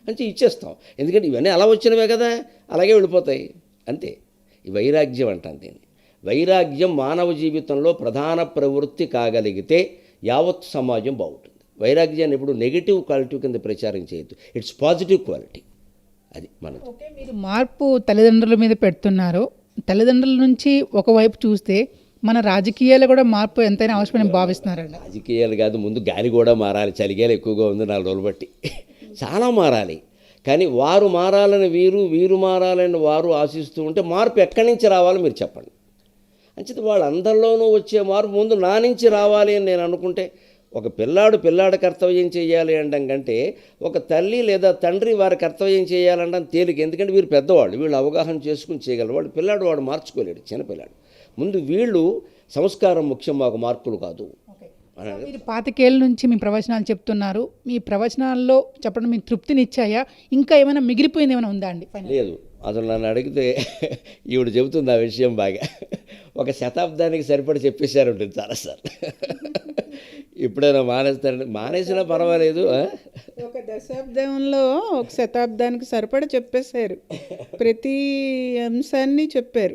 అంటే ఇచ్చేస్తాం. ఎందుకంటే ఇవన్నీ అలా వచ్చినవే కదా, అలాగే వెళ్ళిపోతాయి అంతే. ఈ వైరాగ్యం అంటాను దీన్ని. వైరాగ్యం మానవ జీవితంలో ప్రధాన ప్రవృత్తి కాగలిగితే యావత్ సమాజం బాగుంటుంది. వైరాగ్యాన్ని ఇప్పుడు నెగిటివ్ క్వాలిటీ కింద ప్రచారం చేయొద్దు, ఇట్స్ పాజిటివ్ క్వాలిటీ. అది మన ఓకే, మీరు మార్పు తల్లిదండ్రుల మీద పెడుతున్నారు. తల్లిదండ్రుల నుంచి ఒకవైపు చూస్తే మన రాజకీయాలు కూడా మార్పు ఎంతైనా అవసరమని భావిస్తున్నారండి. రాజకీయాలు కాదు, ముందు గాలి కూడా మారాలి. చలిగాలి ఎక్కువగా ఉంది 4 రోజులు బట్టి, చాలా మారాలి. కానీ వారు మారాలని వీరు మారాలని వారు ఆశిస్తూ ఉంటే మార్పు ఎక్కడి నుంచి రావాలో మీరు చెప్పండి. అంచేత వాళ్ళందరిలోనూ వచ్చే మార్పు ముందు నా నుంచి రావాలి అని నేను అనుకుంటే, ఒక పిల్లాడు కర్తవ్యం చేయాలి అనడం కంటే ఒక తల్లి లేదా తండ్రి వారి కర్తవ్యం చేయాలనడం తేలిక. ఎందుకంటే వీరు పెద్దవాళ్ళు, వీళ్ళు అవగాహన చేసుకుని చేయగలరు. వాడు మార్చుకోలేడు, చిన్నపిల్లాడు. ముందు వీళ్ళు సంస్కారం ముఖ్యం, మాకు మార్కులు కాదు. మీరు 25 ఏళ్ళ నుంచి మీ ప్రవచనాలు చెప్తున్నారు. మీ ప్రవచనాల్లో చెప్పడం మీకు తృప్తినిచ్చాయా? ఇంకా ఏమైనా మిగిలిపోయింది ఏమైనా ఉందా అండి? లేదు, అసలు నన్ను అడిగితే ఈవిడ చెబుతుంది ఆ విషయం బాగా. ఒక శతాబ్దానికి సరిపడి చెప్పేశారు ఉంటుంది చాలాసార్లు. ఇప్పుడైనా మానేస్తారండి, మానేసినా పర్వాలేదు. ఒక దశాబ్దంలో ఒక శతాబ్దానికి సరిపడా చెప్పేశారు, ప్రతి అంశాన్ని చెప్పారు.